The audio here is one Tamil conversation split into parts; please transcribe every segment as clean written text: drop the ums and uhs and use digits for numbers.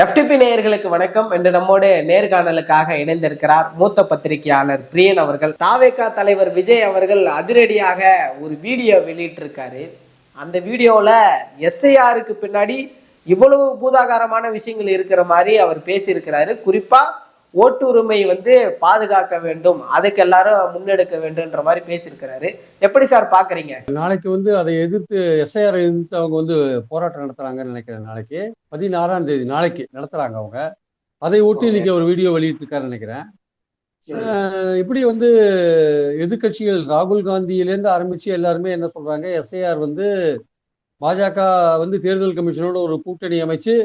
எஃப்டிபி நேயர்களுக்கு வணக்கம். என்று நம்மோடு நேர்காணலுக்காக இணைந்திருக்கிறார் மூத்த பத்திரிகையாளர் பிரியன் அவர்கள். தாவேகா தலைவர் விஜய் அவர்கள் அதிரடியாக ஒரு வீடியோ வெளியிட்டிருக்காரு. அந்த வீடியோல எஸ்ஐஆருக்கு பின்னாடி இவ்வளவு பூதாகாரமான விஷயங்கள் இருக்கிற மாதிரி அவர் பேசியிருக்கிறாரு. குறிப்பா ஓட்டுரிமை பாதுகாக்க வேண்டும், அதுக்கு எல்லாரும் முன்னெடுக்க வேண்டும்ன்ற மாதிரி பேசியிருக்கிறாரு. எப்படி சார் பாக்குறீங்க? நாளைக்கு அதை எதிர்த்து எஸ்ஐஆர் எதிர்த்து அவங்க போராட்டம் நடத்துறாங்கன்னு நினைக்கிறேன். நாளைக்கு 16ஆம் தேதி நாளைக்கு நடத்துறாங்க அவங்க. அதை ஒட்டி இன்னைக்கு ஒரு வீடியோ வெளியிட்டிருக்காருன்னு நினைக்கிறேன். இப்படி எதிர்கட்சிகள் ராகுல் காந்தியிலேருந்து ஆரம்பிச்சு எல்லாருமே என்ன சொல்றாங்க, எஸ்ஐஆர் பாஜக தேர்தல் கமிஷனோட ஒரு கூட்டணி அமைச்சு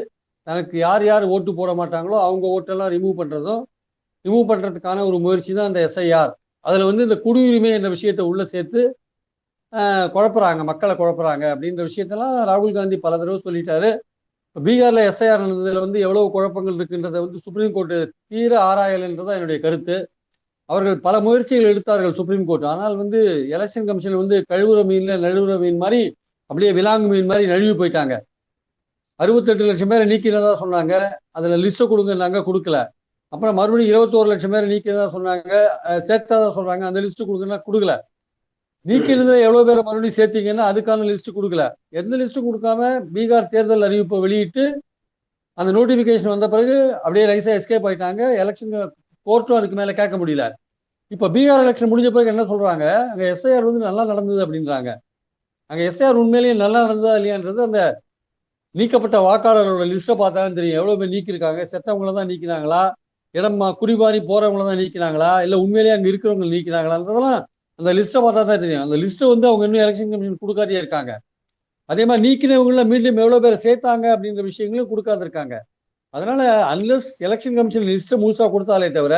தனக்கு யார் யார் ஓட்டு போட மாட்டாங்களோ அவங்க ஓட்டெல்லாம் ரிமூவ் பண்றதுக்கான ஒரு முயற்சி தான் அந்த எஸ்ஐஆர். அதுல இந்த குடியுரிமை என்ற விஷயத்தை உள்ள சேர்த்து குழப்புறாங்க, மக்களை குழப்புறாங்க அப்படின்ற விஷயத்தெல்லாம் ராகுல் காந்தி பல தடவை சொல்லிட்டாரு. பீகார்ல எஸ்ஐஆர் நடந்ததுல எவ்வளவு குழப்பங்கள் இருக்குன்றதை சுப்ரீம் கோர்ட்டு தீர ஆராயல்ன்றதான் என்னுடைய கருத்து. அவர்கள் பல முயற்சிகள் எடுத்தார்கள் சுப்ரீம் கோர்ட். ஆனால் எலெக்ஷன் கமிஷன் கழுவுற மீன்ல நழுவுற மீன் மாதிரி அப்படியே விலாங்கு மீன் மாதிரி நழுவி போயிட்டாங்க. 68 லட்சம் பேரை நீக்கிறதா சொன்னாங்க, அதுல லிஸ்ட்டை கொடுங்கன்னாங்க, கொடுக்கல. அப்புறம் மறுபடியும் 21 லட்சம் பேரை நீக்கிறதா சொன்னாங்க, சேர்த்தாதா சொல்றாங்க, அந்த லிஸ்ட் கொடுங்கன்னா கொடுக்கல. நீக்கிறது எவ்வளவு பேரை மறுபடியும் சேர்த்தீங்கன்னா அதுக்கான லிஸ்ட் கொடுக்கல. எந்த லிஸ்ட்டும் கொடுக்காம பீகார் தேர்தல் அறிவிப்பை வெளியிட்டு அந்த நோட்டிபிகேஷன் வந்த பிறகு அப்படியே ரைஸா எஸ்கேப் ஆயிட்டாங்க. எலெக்ஷன் கோர்ட்டும் அதுக்கு மேல கேட்க முடியல. இப்ப பீகார் எலெக்ஷன் முடிஞ்ச பிறகு என்ன சொல்றாங்க, அங்க எஸ்ஐஆர் நல்லா நடந்தது அப்படின்றாங்க. அங்க எஸ்ஐஆர் உண்மையிலேயே நல்லா நடந்ததா இல்லையான்றது அந்த நீக்கப்பட்ட வாக்காளர்களோட லிஸ்ட்டை பார்த்தாலும் தெரியும். எவ்வளவு பேர் நீக்கிருக்காங்க, செத்தவங்கள தான் நீக்கினாங்களா, இடமா குடிபாரி போறவங்கள தான் நீக்கினாங்களா, இல்ல உண்மையிலேயே அங்க இருக்கிறவங்க நீக்கினாங்களான்றதெல்லாம் அந்த லிஸ்ட்டை பார்த்தா தான் தெரியும். அந்த லிஸ்ட்டை அவங்க இன்னும் எலெக்ஷன் கமிஷன் கொடுக்காதே இருக்காங்க. அதே மாதிரி நீக்கினவங்கள மீண்டும் எவ்வளவு பேரை சேர்த்தாங்க அப்படின்ற விஷயங்களும் கொடுக்காது இருக்காங்க. அதனால அன்லஸ் எலெக்ஷன் கமிஷன் லிஸ்ட்டை முழுசா கொடுத்தாலே தவிர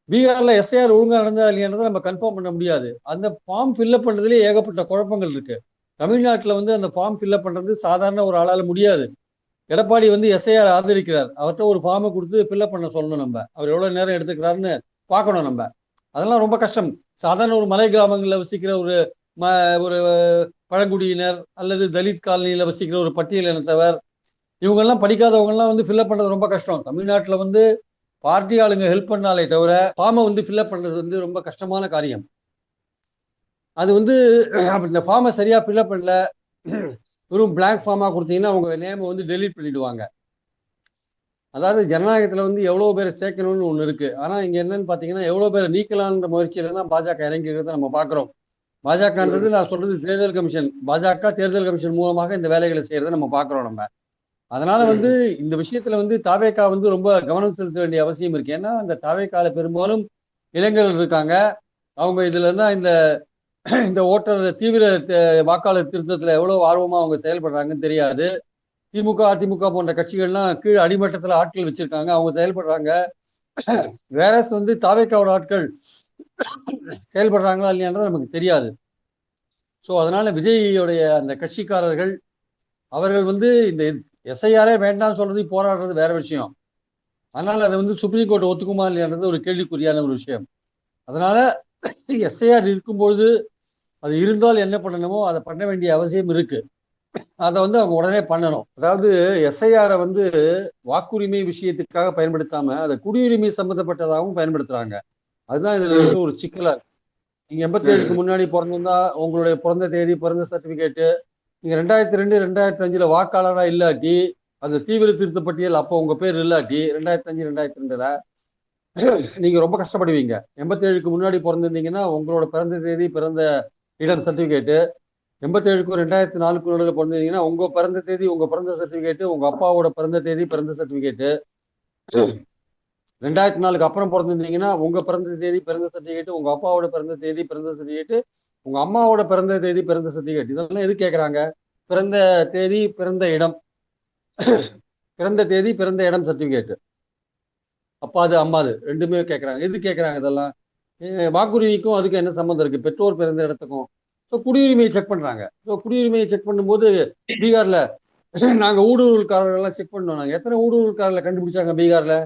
பீகார்ல எஸ்ஐஆர் ஒழுங்கா நடந்தா இல்லையான்றதை நம்ம கன்ஃபார்ம் பண்ண முடியாது. அந்த ஃபார்ம் ஃபில்அப் பண்றதுலேயே ஏகப்பட்ட குழப்பங்கள் இருக்கு. தமிழ்நாட்டில் அந்த ஃபார்ம் ஃபில்அப் பண்றது சாதாரண ஒரு ஆளால முடியாது. எடப்பாடி எஸ்ஐஆர் ஆதரிக்கிறார், அவர்கிட்ட ஒரு ஃபார்மை கொடுத்து ஃபில்அப் பண்ண சொல்லணும். நம்ம அவர் எவ்வளவு நேரம் எடுத்துக்கிறாருன்னு பார்க்கணும். நம்ம அதெல்லாம் ரொம்ப கஷ்டம். சாதாரண ஒரு மலை கிராமங்களில் வசிக்கிற ஒரு ஒரு பழங்குடியினர் அல்லது தலித் காலனியில வசிக்கிற ஒரு பட்டியல் இனத்தவர், இவங்கெல்லாம் படிக்காதவங்கெல்லாம் ஃபில்அப் பண்றது ரொம்ப கஷ்டம். தமிழ்நாட்டில் பார்ட்டி ஆளுங்க ஹெல்ப் பண்ணாலே தவிர ஃபார்மை ஃபில்அப் பண்றது ரொம்ப கஷ்டமான காரியம். அது இந்த ஃபார்மை சரியா ஃபில்அப் பண்ணல, வெறும் பிளாங்க் ஃபார்மா கொடுத்தீங்கன்னா அவங்க நேமை டெலீட் பண்ணிடுவாங்க. அதாவது ஜனநாயகத்துல எவ்வளவு பேரை சேர்க்கணும்னு ஒண்ணு இருக்கு. ஆனா இங்க என்னன்னு பாத்தீங்கன்னா எவ்வளவு பேரை நீக்கலான்ற முயற்சியில தான் பாஜக இறங்கிறத நம்ம பாக்குறோம். பாஜகன்றது நான் சொல்றது தேர்தல் கமிஷன், பாஜக தேர்தல் கமிஷன் மூலமாக இந்த வேலைகளை செய்யறதை நம்ம பாக்குறோம். நம்ம அதனால இந்த விஷயத்துல தாவேகா ரொம்ப கவனம் செலுத்த வேண்டிய அவசியம் இருக்கு. ஏன்னா அந்த தாவேகால பெரும்பாலும் இளைஞர்கள் இருக்காங்க. அவங்க இதுல இருந்தா இந்த ஓட்டர் தீவிர வாக்காளர் திருத்தத்துல எவ்வளவு ஆர்வமா அவங்க செயல்படுறாங்கன்னு தெரியாது. திமுக அதிமுக போன்ற கட்சிகள்லாம் கீழே அடிமட்டத்துல ஆட்கள் வச்சிருக்காங்க, அவங்க செயல்படுறாங்க. வேற தாவேக்காவோட ஆட்கள் செயல்படுறாங்களா இல்லையான்றது நமக்கு தெரியாது. ஸோ அதனால விஜயோடைய அந்த கட்சிக்காரர்கள் அவர்கள் இந்த எஸ்ஐஆரே வேண்டாம்னு சொல்றது போராடுறது வேற விஷயம். அதனால அதை சுப்ரீம் கோர்ட் ஒத்துக்குமா இல்லையான்றது ஒரு கேள்விக்குறியான ஒரு விஷயம். அதனால எஸ்ஐஆர் இருக்கும்பொழுது அது இருந்தால் என்ன பண்ணணுமோ அதை பண்ண வேண்டிய அவசியம் இருக்கு. அதை அவங்க உடனே பண்ணணும். அதாவது எஸ்ஐஆரை வாக்குரிமை விஷயத்துக்காக பயன்படுத்தாம அதை குடியுரிமை சம்பந்தப்பட்டதாகவும் பயன்படுத்துறாங்க. அதுதான் இதுல ஒரு சிக்கலா இருக்கு. நீங்க 87க்கு முன்னாடி பிறந்திருந்தா உங்களுடைய பிறந்த தேதி, பிறந்த சர்டிபிகேட்டு, நீங்க 2002 2005 வாக்காளரா இல்லாட்டி, அது தீவிர திருத்த பட்டியல் அப்போ உங்க பேர் இல்லாட்டி 2005 2002 நீங்க ரொம்ப கஷ்டப்படுவீங்க. 87க்கு முன்னாடி பிறந்திருந்தீங்கன்னா உங்களோட பிறந்த தேதி, பிறந்த இடம் சர்டிபிகேட்டு, 87க்கும் 2004க்கும் நடுவில் பிறந்திருந்தீங்கன்னா உங்க பிறந்த தேதி, உங்க பிறந்த சர்டிபிகேட்டு, உங்க அப்பாவோட பிறந்த தேதி, பிறந்த சர்டிபிகேட்டு, 2004க்கு அப்புறம் பிறந்திருந்தீங்கன்னா உங்க பிறந்த தேதி, பிறந்த சர்டிபிகேட்டு, உங்க அப்பாவோட பிறந்த தேதி, பிறந்த சர்டிபிகேட்டு, உங்க அம்மாவோட பிறந்த தேதி, பிறந்த சர்டிபிகேட். இதெல்லாம் எது கேட்கறாங்க? பிறந்த தேதி, பிறந்த இடம், பிறந்த தேதி, பிறந்த இடம் சர்டிபிகேட். அப்பாது அம்மாது ரெண்டுமே கேட்கறாங்க. எது கேட்கறாங்க? இதெல்லாம் வாக்குரிமைக்கும் அதுக்கு என்ன சம்மந்தம் இருக்கு? பெற்றோர் பிறந்த இடத்துக்கும். ஸோ குடியுரிமையை செக் பண்றாங்க. ஸோ குடியுரிமையை செக் பண்ணும்போது பீகார்ல நாங்க ஊடுருவல்காரர்கள்லாம் செக் பண்ணோம். நாங்க எத்தனை ஊடுருவல்காரர்களை கண்டுபிடிச்சாங்க பீகார்ல?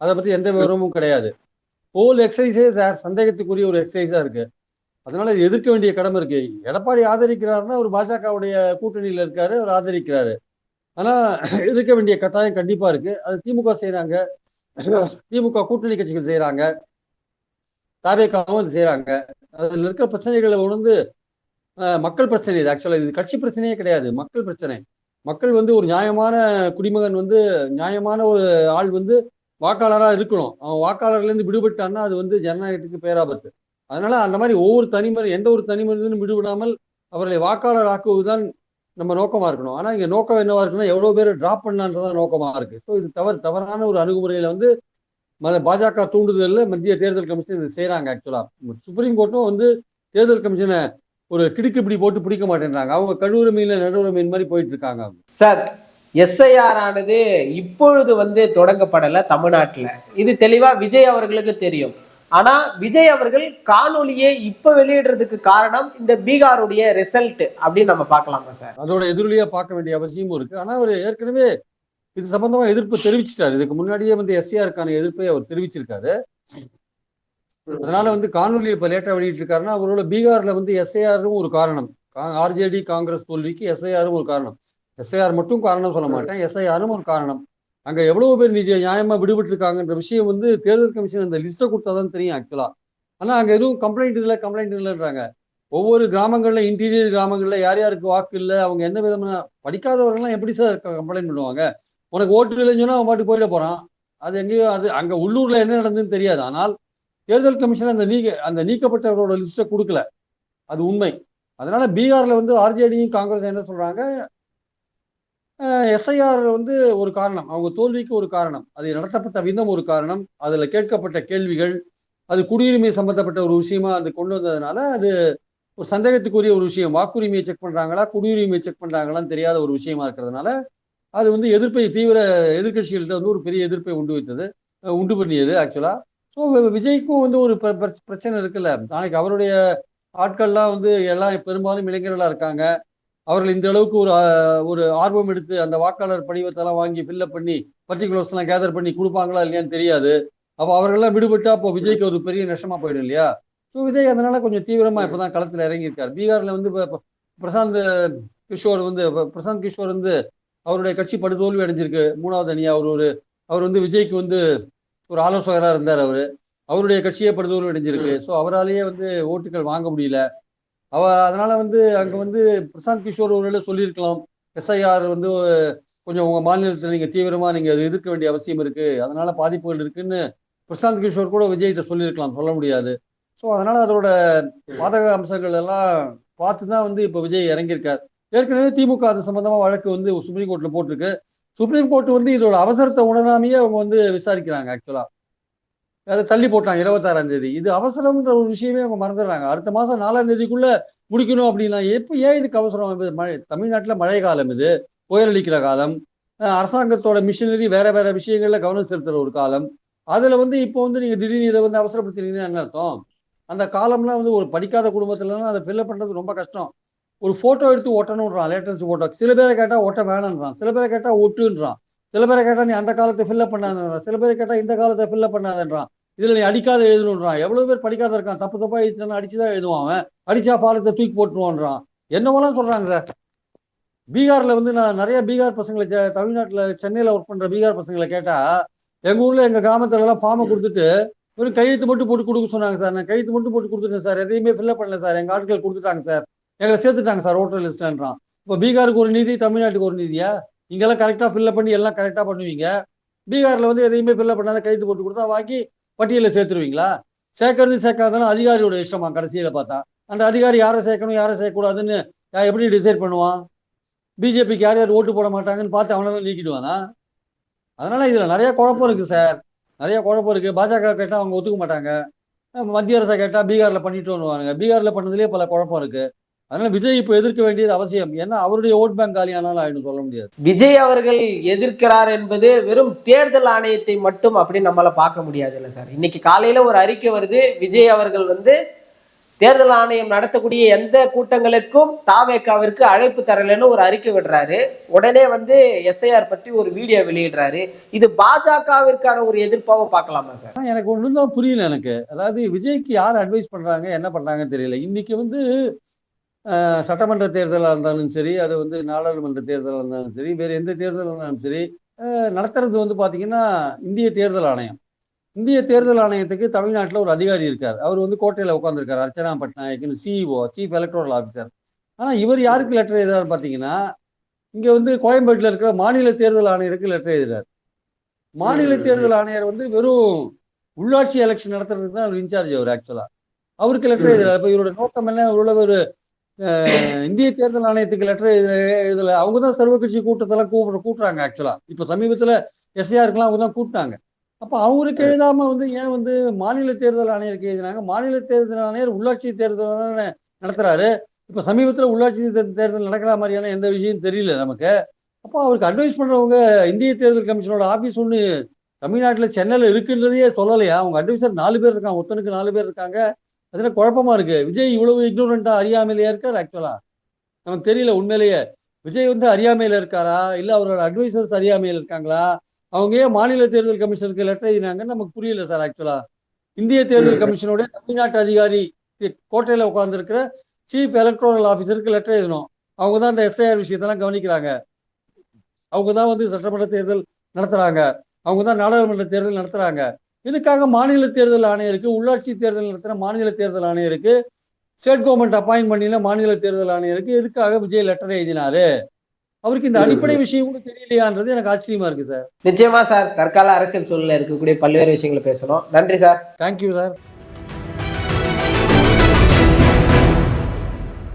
அதை பத்தி எந்த விவரமும் கிடையாது. ஹோல் எக்ஸசைஸே சந்தேகத்துக்குரிய ஒரு எக்ஸசைஸா இருக்கு. அதனால எதிர்க்க வேண்டிய கடமை இருக்கு. எடப்பாடி ஆதரிக்கிறாருன்னா ஒரு பாஜகவுடைய கூட்டணியில இருக்காரு, அவர் ஆதரிக்கிறாரு. ஆனா எதிர்க்க வேண்டிய கட்டாயம் கண்டிப்பா இருக்கு. அது திமுக செய்யறாங்க, திமுக கூட்டணி கட்சிகள் செய்யறாங்க, தாவேகாவும் அது செய்யறாங்க. அதுல இருக்கிற பிரச்சனைகளை உணர்ந்து மக்கள் பிரச்சனை இது. ஆக்சுவலா இது கட்சி பிரச்சனையே கிடையாது, மக்கள் பிரச்சனை. மக்கள் வந்து ஒரு நியாயமான குடிமகன் வந்து நியாயமான ஒரு ஆள் வந்து வாக்காளரா இருக்கணும். அவன் வாக்காளர்ல இருந்து விடுபட்டான்னா அது வந்து ஜனநாயகத்துக்கு பேராபத்து. அதனால அந்த மாதிரி ஒவ்வொரு தனிமனி எந்த ஒரு தனி மனிதனும் விடுவிடாமல் அவர்களை வாக்காளர் ஆக்குவதுதான் நம்ம நோக்கமா இருக்கணும். ஆனா இங்க நோக்கம் என்னவா இருக்குன்னா எவ்வளவு பேர் டிராப் பண்ணலான்றதான் நோக்கமா இருக்கு. ஸோ இது தவறான ஒரு அணுகுமுறையில வந்து பாஜக தூண்டுதல்ல மத்திய தேர்தல் கமிஷன் இது செய்யறாங்க. ஆக்சுவலா சுப்ரீம் கோர்ட்டும் வந்து தேர்தல் கமிஷனை ஒரு கிடுக்கு இப்படி போட்டு பிடிக்க மாட்டேன்றாங்க. அவங்க கழுவுற மீன்ல நடுவுற மீன் மாதிரி போயிட்டு இருக்காங்க. சார், எஸ்ஐஆர் ஆனது இப்பொழுது வந்து தொடங்கப்படல தமிழ்நாட்டுல. இது தெளிவா விஜய் அவர்களுக்கு தெரியும். ஆனா விஜய் அவர்கள் காணொலியை இப்ப வெளியிடுறதுக்கு காரணம் இந்த பீகாருடைய ரிசல்ட் அப்படின்னு நம்ம பார்க்கலாமா சார்? அதோட எதிரொலியா பார்க்க வேண்டிய அவசியமும் இருக்கு. ஆனா அவர் ஏற்கனவே இது சம்பந்தமா எதிர்ப்பு தெரிவிச்சிட்டாரு. இதுக்கு முன்னாடியே வந்து எஸ்ஏஆருக்கான எதிர்ப்பை அவர் தெரிவிச்சிருக்காரு. அதனால வந்து காணொலி இப்ப லேட்டா வெளியிட்டு இருக்காருன்னா அவரோட பீகார்ல வந்து எஸ்ஐஆரும் ஒரு காரணம். ஆர்ஜேடி காங்கிரஸ் தோல்விக்கு எஸ்ஐஆரும் ஒரு காரணம். எஸ்ஐஆர் மட்டும் காரணம் சொல்ல மாட்டேன், எஸ்ஐஆரும் ஒரு காரணம். அங்க எவ்வளவு பேர் நியாயமா விடுபட்டு இருக்காங்கன்ற விஷயம் வந்து தேர்தல் கமிஷன் அந்த லிஸ்ட்டை கொடுத்தாதான் தெரியும் ஆக்சுவலா. ஆனா அங்க எதுவும் கம்ப்ளைண்ட் இல்லைன்றாங்க. ஒவ்வொரு கிராமங்கள்ல இன்டீரியர் கிராமங்கள்ல யார் யாருக்கு வாக்கு இல்லை, அவங்க என்ன விதமான படிக்காதவர்கள்லாம் எப்படி சார் கம்ப்ளைண்ட் பண்ணுவாங்க? உனக்கு ஓட்டு இல்லைன்னு சொன்னா அவன் பாட்டு போயிட போறான். அது எங்கேயோ அது அங்க உள்ளூர்ல என்ன நடந்ததுன்னு தெரியாது. ஆனால் தேர்தல் கமிஷன் அந்த நீக்கப்பட்டவரோட லிஸ்ட்டை கொடுக்கல, அது உண்மை. அதனால பீகார்ல வந்து ஆர்ஜேடியும் காங்கிரஸ் என்ன சொல்றாங்க, எஸ்ஐஆர் வந்து ஒரு காரணம், அவங்க தோல்விக்கு ஒரு காரணம், அது நடத்தப்பட்ட விதம் ஒரு காரணம், அதுல கேட்கப்பட்ட கேள்விகள், அது குடியுரிமை சம்பந்தப்பட்ட ஒரு விஷயமா அது கொண்டு வந்ததுனால அது ஒரு சந்தேகத்துக்குரிய ஒரு விஷயம். வாக்குரிமையை செக் பண்றாங்களா, குடியுரிமையை செக் பண்றாங்களான்னு தெரியாத ஒரு விஷயமா இருக்கிறதுனால அது வந்து தீவிர எதிர்கட்சிகள்கிட்ட வந்து ஒரு பெரிய எதிர்ப்பை உண்டு பண்ணியது ஆக்சுவலா. ஸோ விஜய்க்கும் வந்து ஒரு பிரச்சனை இருக்குல்ல. நாளைக்கு அவருடைய ஆட்கள்லாம் வந்து எல்லாம் பெரும்பாலும் இளைஞர்களா இருக்காங்க. அவர்கள் இந்த அளவுக்கு ஒரு ஆர்வம் எடுத்து அந்த வாக்காளர் படிவத்தெல்லாம் வாங்கி ஃபில்அப் பண்ணி பர்டிகுலர்ஸ் எல்லாம் கேதர் பண்ணி கொடுப்பாங்களா இல்லையான்னு தெரியாது. அப்போ அவர்கள்லாம் விடுபட்டா அப்போ விஜய்க்கு ஒரு பெரிய நஷ்டமா போயிடும் இல்லையா? ஸோ விஜய் அதனால கொஞ்சம் தீவிரமா இப்பதான் களத்துல இறங்கியிருக்காரு. பீகார்ல வந்து பிரசாந்த் பிரசாந்த் கிஷோர் வந்து அவருடைய கட்சி படுதோல்வி அடைஞ்சிருக்கு. மூணாவது அணியா அவர் வந்து விஜய்க்கு வந்து ஒரு ஆலோசகராக இருந்தார். அவருடைய கட்சியே படுதோல்வி அடைஞ்சிருக்கு. ஸோ அவராலேயே வந்து ஓட்டுகள் வாங்க முடியல. அதனால வந்து அங்க வந்து பிரசாந்த் கிஷோர் ஒருவேளை சொல்லியிருக்கலாம், எஸ்ஐஆர் வந்து கொஞ்சம் உங்க மாநிலத்தில் நீங்க தீவிரமா நீங்க அதை எதிர்க்க வேண்டிய அவசியம் இருக்கு, அதனால பாதிப்புகள் இருக்குன்னு பிரசாந்த் கிஷோர் கூட விஜய்கிட்ட சொல்லியிருக்கலாம், சொல்ல முடியாது. ஸோ அதனால அதோட பாதக அம்சங்கள் எல்லாம் பார்த்துதான் வந்து இப்ப விஜய் இறங்கியிருக்கார். ஏற்கனவே திமுக அது சம்பந்தமா வழக்கு வந்து சுப்ரீம் கோர்ட்ல போட்டிருக்கு. சுப்ரீம் கோர்ட் வந்து இதோட அவசரத்தை உணராமையே அவங்க வந்து விசாரிக்கிறாங்க. ஆக்சுவலா அதை தள்ளி போட்டாங்க 26ஆம் தேதி. இது அவசரம்ன்ற ஒரு விஷயமே அவங்க மறந்துடுறாங்க. அடுத்த மாசம் 4ஆம் தேதிக்குள்ள முடிக்கணும் அப்படின்னா ஏன் இதுக்கு அவசரம்? தமிழ்நாட்டுல மழை காலம், இது புயல் அடிக்கிற காலம், அரசாங்கத்தோட மிஷினரி வேற வேற விஷயங்கள்ல கவனம் செலுத்துற ஒரு காலம். அதுல வந்து இப்போ வந்து நீங்க திடீர்னு இதை வந்து அவசரப்படுத்தினீங்கன்னா என்ன அர்த்தம்? அந்த காலம்லாம் வந்து ஒரு படிக்காத குடும்பத்துலலாம் அதை ஃபில்அப் பண்றது ரொம்ப கஷ்டம். ஒரு போட்டோ எடுத்து ஒட்டணும்ன்றான், லேட்டஸ்ட் போட்டோ. சில பேரை கேட்டா ஒட்ட வேணான்றான், சில பேரை கேட்டா ஒட்டுன்றான், சில பேரை கேட்டா நீ அந்த காலத்தை ஃபில்அப் பண்ணாதன்றான், சில பேரை கேட்டா இந்த காலத்தை ஃபில்அப் பண்ணாதன்றான். இதுல நீ அடிக்காத எழுதணுன்றான். எவ்வளவு பேர் படிக்காத இருக்கான், தப்பு தப்பா எழுதினா அடிச்சுதான் எழுதுவான். அவன் அடிச்சா பாலத்தை தூக்கி போட்டுருவான்றான். என்னவெல்லாம் சொல்றாங்க சார். பீகார்ல வந்து நான் நிறைய பீகார் பசங்களை தமிழ்நாட்டுல சென்னையில ஒர்க் பண்ற பீகார் பசங்களை கேட்டா, எங்க ஊர்ல எங்க கிராமத்துல எல்லாம் ஃபார்மை கொடுத்துட்டு ஒரு கையெழுத்து மட்டும் போட்டு கொடுக்க சொன்னாங்க சார். நான் கையெழுத்து மட்டும் போட்டு கொடுத்துட்டேன் சார், எதையுமே ஃபில்அப் பண்ணல சார், எங்க ஆட்கள் கொடுத்துட்டாங்க சார், எங்களை சேர்த்துட்டாங்க சார் ஓட்டர் லிஸ்ட்ன்றான். இப்போ பீகாருக்கு ஒரு நீதி, தமிழ்நாட்டுக்கு ஒரு நீதியா? இங்கெல்லாம் கரெக்டா ஃபில்அப் பண்ணி எல்லாம் கரெக்டா பண்ணுவீங்க, பீகார்ல வந்து எதையுமே ஃபில்அப் பண்ணாத கையெழுத்து போட்டு கொடுத்தா வாங்கி பட்டியலில் சேர்த்துருவீங்களா? சேர்க்கறது சேர்க்காதாலும் அதிகாரியோட இஷ்டமா கடைசியில பார்த்தா. அந்த அதிகாரி யாரை சேர்க்கணும் யாரை சேர்க்கக்கூடாதுன்னு எப்படி டிசைட் பண்ணுவான்? பிஜேபிக்கு யார் யார் ஓட்டு போட மாட்டாங்கன்னு பார்த்து அவனெல்லாம் நீக்கிடுவானா? அதனால இதுல நிறைய குழப்பம் இருக்கு சார், நிறைய குழப்பம் இருக்கு. பாஜக கேட்டா அவங்க ஒத்துக்க மாட்டாங்க, மத்திய அரசை கேட்டா பீகார்ல பண்ணிட்டு வருவாங்க. பீகார்ல பண்ணதுலேயே பல குழப்பம் இருக்கு. அதனால விஜய் இப்ப எதிர்க்க வேண்டியது அவசியம். ஏன்னா அவருடைய ஓட் பேங்க் காலியானாலும் ஆயிடும், சொல்ல முடியாது. விஜய் அவர்கள் எதிர்க்கிறார் என்பது வெறும் தேர்தல் ஆணையத்தை மட்டும் அப்படின்னு நம்மளால பார்க்க முடியாது இல்ல சார். இன்னைக்கு காலையில ஒரு அறிக்கை வருது, விஜய் அவர்கள் வந்து தேர்தல் ஆணையம் நடத்தக்கூடிய எந்த கூட்டங்களுக்கும் தாவேகாவிற்கு அழைப்பு தரலன்னு ஒரு அறிக்கை விடுறாரு. உடனே வந்து எஸ்ஐஆர் பற்றி ஒரு வீடியோ வெளியிடுறாரு. இது பாஜகவிற்கான ஒரு எதிர்ப்பாகவும் பார்க்கலாமா சார்? எனக்கு ஒண்ணுதான் புரியல எனக்கு. அதாவது விஜய்க்கு யார் அட்வைஸ் பண்றாங்க, என்ன பண்றாங்கன்னு தெரியல. இன்னைக்கு வந்து சட்டமன்ற தேர்தலாக இருந்தாலும் சரி, அது வந்து நாடாளுமன்ற தேர்தலாக இருந்தாலும் சரி, வேறு எந்த தேர்தலாக இருந்தாலும் சரி, நடத்துறது வந்து பார்த்தீங்கன்னா இந்திய தேர்தல் ஆணையம். இந்திய தேர்தல் ஆணையத்துக்கு தமிழ்நாட்டில் ஒரு அதிகாரி இருக்கார். அவர் வந்து கோட்டையில் உட்காந்துருக்காரு. அர்ச்சனா பட்நாயக்னு சிஇஓ, சீஃப் எலக்ட்ரல் ஆஃபீஸர். ஆனால் இவர் யாருக்கு லெட்டர் எழுதுறாரு பார்த்தீங்கன்னா, இங்கே வந்து கோயம்பேட்டில் இருக்கிற மாநில தேர்தல் ஆணையருக்கு லெட்டர் எழுதுறாரு. மாநில தேர்தல் ஆணையர் வந்து வெறும் உள்ளாட்சி எலெக்ஷன் நடத்துறதுக்கு தான் அவர் இன்சார்ஜ். அவர் ஆக்சுவலா அவருக்கு லெட்டர் எழுதுறாரு. இப்போ இவரோட நோக்கம் என்ன? ஒரு இந்திய தேர்தல் ஆணையத்துக்கு லெட்டர் எழுதல. அவங்க தான் சர்வ கட்சி கூட்டத்தெல்லாம் கூட்டுறாங்க ஆக்சுவலா. இப்ப சமீபத்துல எஸ்ஐஆருக்குலாம் அவங்க தான் கூப்பிட்டாங்க. அப்ப அவருக்கு எழுதாம வந்து ஏன் வந்து மாநில தேர்தல் ஆணையருக்கு எழுதினாங்க? மாநில தேர்தல் ஆணையர் உள்ளாட்சி தேர்தல் தானே நடத்துறாரு. இப்ப சமீபத்துல உள்ளாட்சி தேர்தல் நடக்கிற மாதிரியான எந்த விஷயம் தெரியல நமக்கு. அப்போ அவருக்கு அட்வைஸ் பண்றவங்க இந்திய தேர்தல் கமிஷனோட ஆபீஸ் ஒண்ணு தமிழ்நாட்டுல சென்னையில இருக்குன்றதையே சொல்லலையா? அவங்க அட்வைசர் 4 பேர் இருக்காங்க. ஒருத்தனுக்கு 4 பேர் இருக்காங்க. அதுல குழப்பமா இருக்கு. விஜய் இவ்வளவு இக்னோரண்டா அறியாமையிலேயே இருக்காரு ஆக்சுவலா. நமக்கு தெரியல உண்மையிலேயே. விஜய் வந்து அறியாமையில இருக்காரா, இல்ல அவரோட அட்வைசர்ஸ் அறியாமையில இருக்காங்களா? அவங்க ஏன் மாநில தேர்தல் கமிஷனுக்கு லெட்டர் எழுதினாங்கன்னு நமக்கு புரியல சார் ஆக்சுவலா. இந்திய தேர்தல் கமிஷனோட தமிழ்நாட்டு அதிகாரி கோட்டையில உட்கார்ந்துருக்கிற சீஃப் எலக்ட்ரல் ஆஃபீஸருக்கு லெட்டர் எழுதணும். அவங்க தான் இந்த எஸ்ஐஆர் விஷயத்தெல்லாம் கவனிக்கிறாங்க. அவங்க தான் வந்து சட்டமன்ற தேர்தல் நடத்துறாங்க. அவங்க தான் நாடாளுமன்ற தேர்தல் நடத்துறாங்க. இதுக்காக மாநில தேர்தல் ஆணையருக்கு, உள்ளாட்சி தேர்தல் நடத்துற மாநில தேர்தல் ஆணையருக்கு, ஸ்டேட் கவர்மெண்ட் அப்பாயின்ட் பண்ணின மாநில தேர்தல் ஆணையருக்கு எதுக்காக விஜய் லெட்டர் எழுதினாரு? அவருக்கு இந்த அடிப்படை விஷயம் கூட தெரியலையான்றது எனக்கு ஆச்சரியமா இருக்கு சார். நிச்சயமா சார், தற்கால அரசியல் சூழ்நிலை இருக்கக்கூடிய பல்வேறு விஷயங்களை பேசணும். நன்றி சார். Thank you sir.